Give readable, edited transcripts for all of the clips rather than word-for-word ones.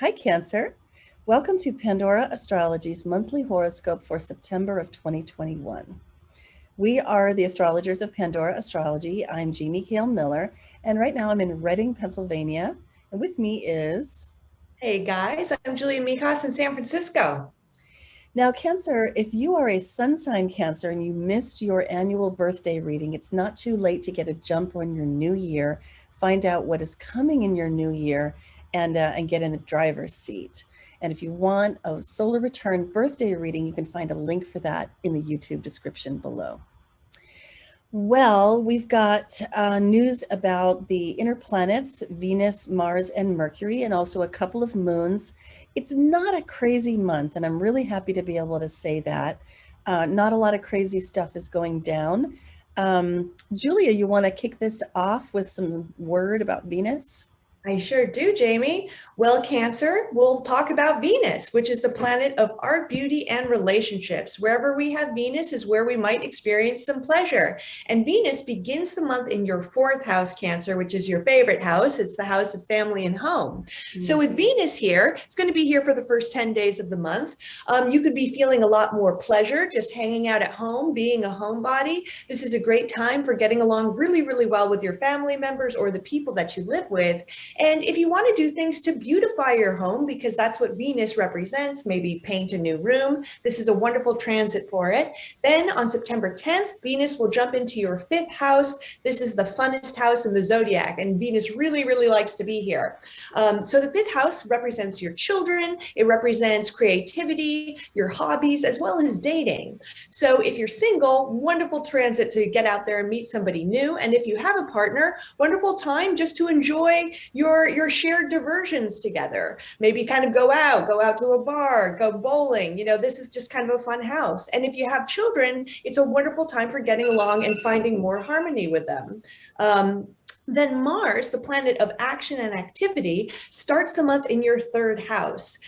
Hi, Cancer. Welcome to Pandora Astrology's monthly horoscope for September of 2021. We are the astrologers of Pandora Astrology. I'm Jamie Kale Miller, and right now I'm in Reading, Pennsylvania. And with me is... Hey guys, I'm Julia Mikos in San Francisco. Now, Cancer, if you are a sun sign Cancer and you missed your annual birthday reading, it's not too late to get a jump on your new year, find out what is coming in your new year, and get in the driver's seat. And if you want a solar return birthday reading, you can find a link for that in the YouTube description below. Well, we've got news about the inner planets, Venus, Mars, and Mercury, and also a couple of moons. It's not a crazy month, and I'm really happy to be able to say that. Not a lot of crazy stuff is going down. Julia, you want to kick this off with some word about Venus? I sure do, Jamie. Well, Cancer, we'll talk about Venus, which is the planet of art, beauty, and relationships. Wherever we have Venus is where we might experience some pleasure. And Venus begins the month in your fourth house, Cancer, which is your favorite house. It's the house of family and home. So with Venus here, it's going to be here for the first 10 days of the month. You could be feeling a lot more pleasure just hanging out at home, being a homebody. This is a great time for getting along really, really well with your family members or the people that you live with. And if you want to do things to beautify your home, because that's what Venus represents, maybe paint a new room, this is a wonderful transit for it. Then on September 10th, Venus will jump into your fifth house. This is the funnest house in the zodiac, and Venus really, really likes to be here. So the fifth house represents your children. It represents creativity, your hobbies, as well as dating. So if you're single, wonderful transit to get out there and meet somebody new. And if you have a partner, wonderful time just to enjoy your shared diversions together. Maybe kind of go out to a bar, go bowling. This is just kind of a fun house. And if you have children, it's a wonderful time for getting along and finding more harmony with them. Then Mars, the planet of action and activity, starts the month in your third house.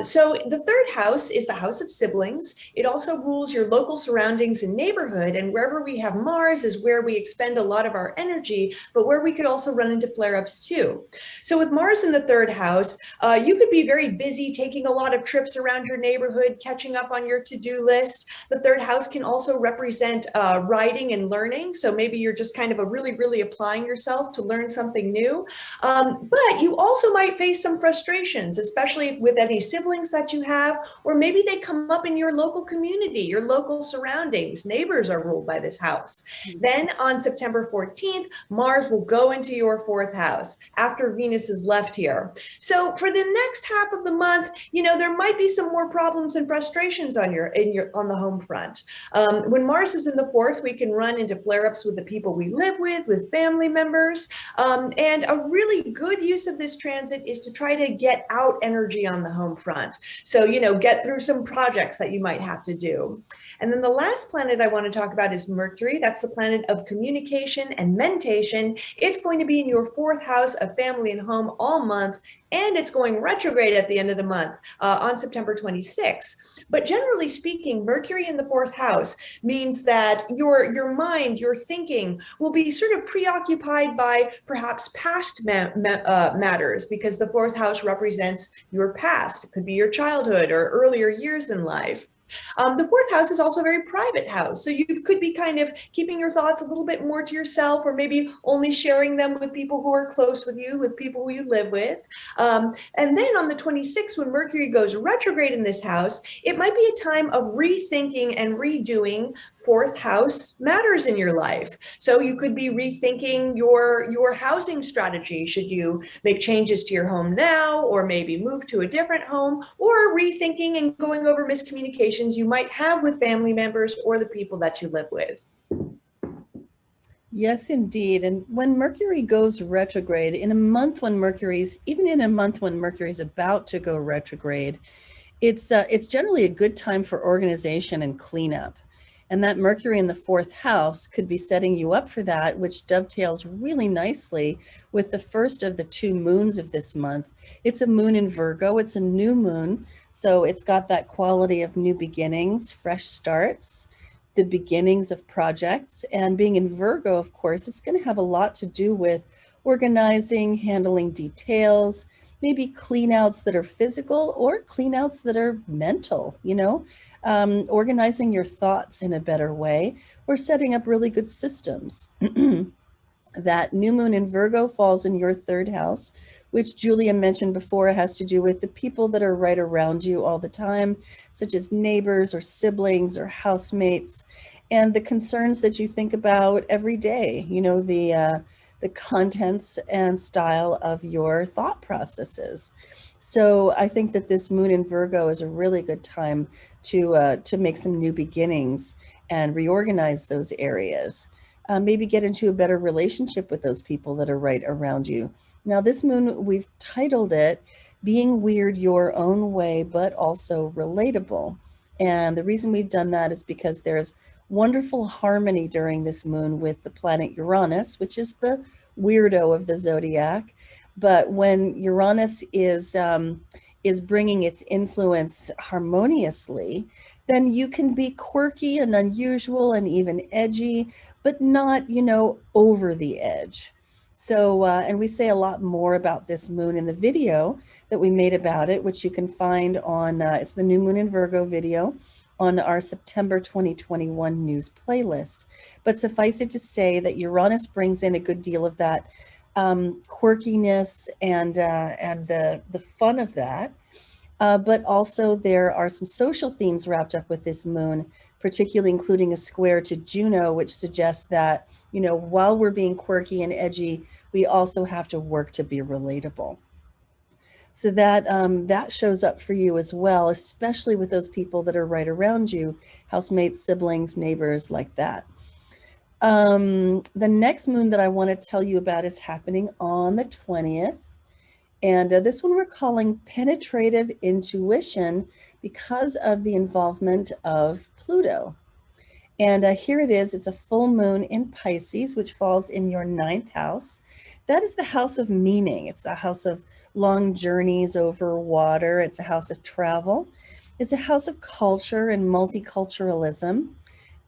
So the third house is the house of siblings. It also rules your local surroundings and neighborhood. And wherever we have Mars is where we expend a lot of our energy, but where we could also run into flare-ups too. So with Mars in the third house, you could be very busy taking a lot of trips around your neighborhood, catching up on your to-do list. The third house can also represent writing and learning. So maybe you're just kind of really applying yourself to learn something new. But you also might face some frustrations, especially with any siblings that you have, or maybe they come up in your local community, your local surroundings. Neighbors are ruled by this house. Then on September 14th, Mars will go into your fourth house after Venus is left here. So for the next half of the month, there might be some more problems and frustrations on the home front. When Mars is in the fourth, we can run into flare-ups with the people we live with family members. And a really good use of this transit is to try to get out energy on the home front. So, get through some projects that you might have to do. And then the last planet I want to talk about is Mercury. That's the planet of communication and mentation. It's going to be in your fourth house of family and home all month, and it's going retrograde at the end of the month on September 26th. But generally speaking, Mercury in the fourth house means that your mind, your thinking will be sort of preoccupied by perhaps past matters, because the fourth house represents your past. It could be your childhood or earlier years in life. The fourth house is also a very private house. So you could be kind of keeping your thoughts a little bit more to yourself, or maybe only sharing them with people who are close with you, with people who you live with. And then on the 26th, when Mercury goes retrograde in this house, it might be a time of rethinking and redoing fourth house matters in your life. So you could be rethinking your housing strategy. Should you make changes to your home now, or maybe move to a different home, or rethinking and going over miscommunications you might have with family members or the people that you live with. Yes, indeed. And when Mercury goes retrograde, even in a month when Mercury's about to go retrograde, it's generally a good time for organization and cleanup. And that Mercury in the fourth house could be setting you up for that, which dovetails really nicely with the first of the two moons of this month. It's a moon in Virgo. It's a new moon. So it's got that quality of new beginnings, fresh starts, the beginnings of projects. And being in Virgo, of course, it's going to have a lot to do with organizing, handling details, maybe clean outs that are physical or clean outs that are mental, organizing your thoughts in a better way or setting up really good systems. That new moon in Virgo falls in your third house, which Julia mentioned before has to do with the people that are right around you all the time, such as neighbors or siblings or housemates, and the concerns that you think about every day, the contents and style of your thought processes. So I think that this moon in Virgo is a really good time to make some new beginnings and reorganize those areas. Maybe get into a better relationship with those people that are right around you. Now, this moon, we've titled it Being Weird Your Own Way, but also relatable. And the reason we've done that is because there's wonderful harmony during this moon with the planet Uranus, which is the weirdo of the zodiac. But when Uranus is bringing its influence harmoniously, then you can be quirky and unusual and even edgy, but not, over the edge. So, and we say a lot more about this moon in the video that we made about it, which you can find on, it's the New Moon in Virgo video on our September 2021 news playlist. But suffice it to say that Uranus brings in a good deal of that quirkiness and the fun of that. But also there are some social themes wrapped up with this moon, particularly including a square to Juno, which suggests that, while we're being quirky and edgy, we also have to work to be relatable. So that shows up for you as well, especially with those people that are right around you, housemates, siblings, neighbors, like that. The next moon that I want to tell you about is happening on the 20th. And this one we're calling penetrative intuition because of the involvement of Pluto. And here it is. It's a full moon in Pisces, which falls in your 9th house. That is the house of meaning. It's the house of long journeys over water. It's a house of travel. It's a house of culture and multiculturalism.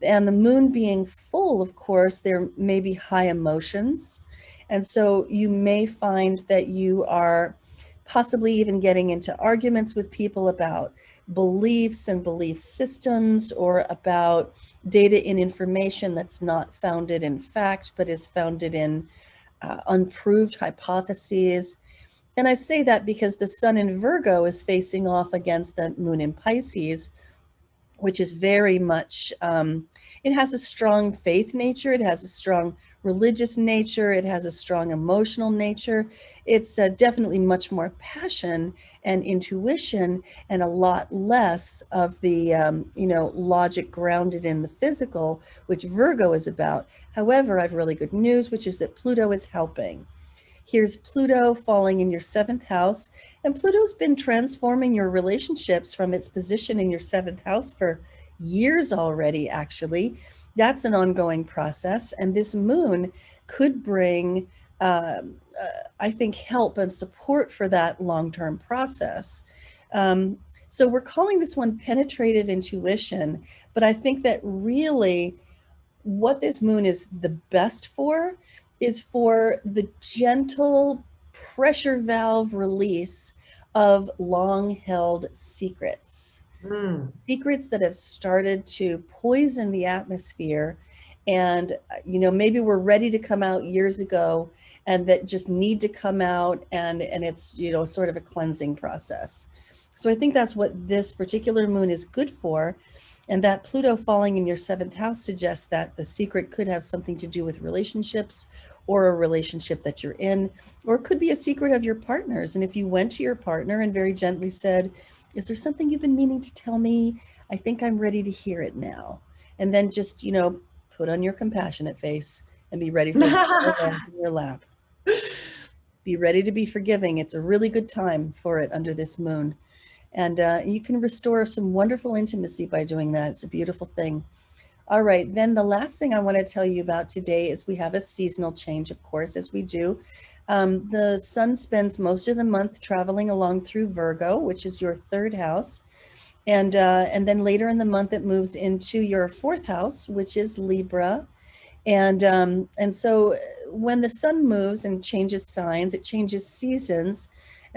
And the moon being full, of course, there may be high emotions. And so you may find that you are possibly even getting into arguments with people about beliefs and belief systems, or about data and information that's not founded in fact, but is founded in unproved hypotheses. And I say that because the sun in Virgo is facing off against the moon in Pisces, which is very much, it has a strong faith nature, it has a strong religious nature, it has a strong emotional nature. It's definitely much more passion and intuition and a lot less of the, logic grounded in the physical, which Virgo is about. However, I have really good news, which is that Pluto is helping. Here's Pluto falling in your 7th house, and Pluto's been transforming your relationships from its position in your 7th house for years already, actually. That's an ongoing process, and this moon could bring, I think, help and support for that long-term process. So we're calling this one penetrative intuition, but I think that really what this moon is the best for is for the gentle pressure valve release of long-held secrets. Secrets that have started to poison the atmosphere, and maybe we're ready to come out years ago, and that just need to come out, and it's sort of a cleansing process. So I think that's what this particular moon is good for. And that Pluto falling in your 7th house suggests that the secret could have something to do with relationships, or a relationship that you're in, or it could be a secret of your partner's. And if you went to your partner and very gently said, is there something you've been meaning to tell me? I think I'm ready to hear it now. And then just, put on your compassionate face and be ready for the land in your lap. Be ready to be forgiving. It's a really good time for it under this moon. And you can restore some wonderful intimacy by doing that. It's a beautiful thing. All right, then the last thing I want to tell you about today is we have a seasonal change, of course, as we do. The sun spends most of the month traveling along through Virgo, which is your 3rd house. And then later in the month, it moves into your 4th house, which is Libra. And so when the sun moves and changes signs, it changes seasons.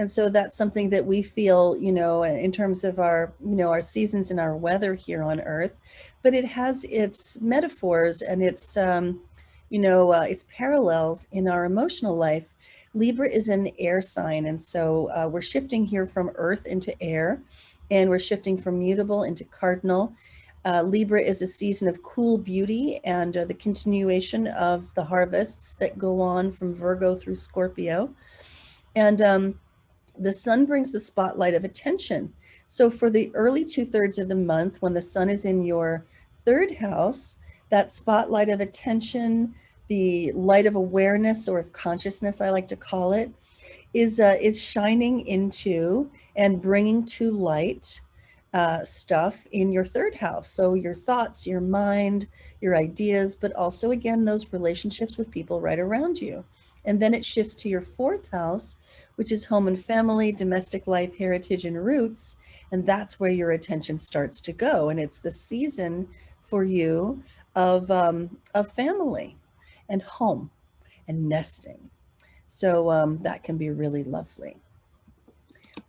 And so that's something that we feel, in terms of our, our seasons and our weather here on Earth. But it has its metaphors and its parallels in our emotional life. Libra is an air sign. And so we're shifting here from Earth into air, and we're shifting from mutable into cardinal. Libra is a season of cool beauty and the continuation of the harvests that go on from Virgo through Scorpio. And the sun brings the spotlight of attention. So for the early 2/3 of the month, when the sun is in your third house, that spotlight of attention, the light of awareness or of consciousness, I like to call it, is shining into and bringing to light stuff in your third house. So your thoughts, your mind, your ideas, but also, again, those relationships with people right around you. And then it shifts to your fourth house, which is home and family, domestic life, heritage, and roots. And that's where your attention starts to go. And it's the season for you of family and home and nesting. So that can be really lovely.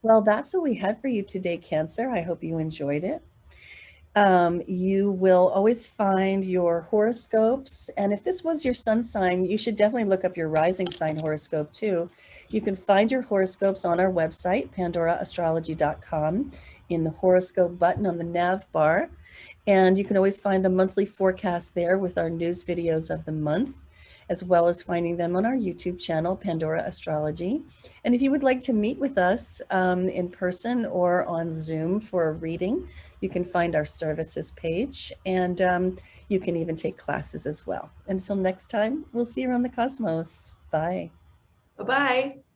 Well, that's what we have for you today, Cancer. I hope you enjoyed it. You will always find your horoscopes. And if this was your sun sign, you should definitely look up your rising sign horoscope too. You can find your horoscopes on our website, pandoraastrology.com, in the horoscope button on the nav bar. And you can always find the monthly forecast there with our news videos of the month, as well as finding them on our YouTube channel, Pandora Astrology. And if you would like to meet with us in person or on Zoom for a reading, you can find our services page, and you can even take classes as well. Until next time, we'll see you around the cosmos. Bye. Bye-bye.